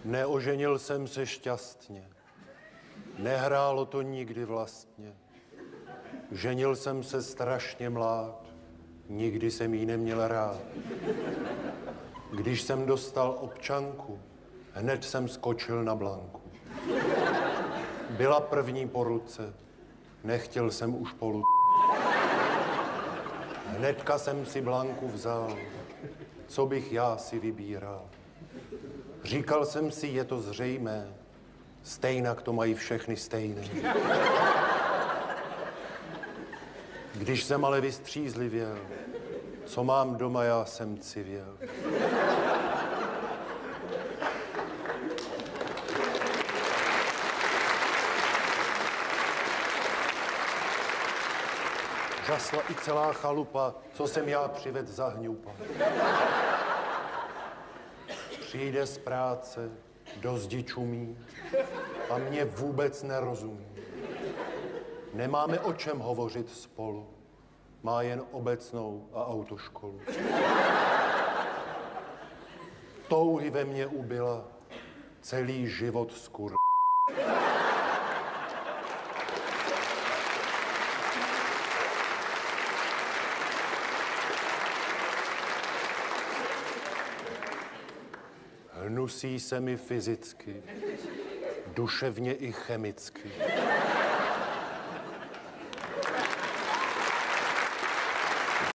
Neoženil jsem se šťastně. Nehrálo to nikdy vlastně. Ženil jsem se strašně mlád. Nikdy jsem jí neměl rád. Když jsem dostal občanku, hned jsem skočil na Blanku. Byla první po ruce, nechtěl jsem už polu. Hnedka jsem si Blanku vzal, co bych já si vybíral. Říkal jsem si, je to zřejmé, stejnak to mají všechny stejné. Když jsem ale vystřízlivěl, co mám doma, já jsem civěl. Žasla i celá chalupa, co jsem já přived za hňupa. Přijde z práce, do zdi čumí a mě vůbec nerozumí. Nemáme o čem hovořit spolu, má jen obecnou a autoškolu. Touhy ve mně ubila, celý život skur. Hnusí se mi fyzicky, duševně i chemicky.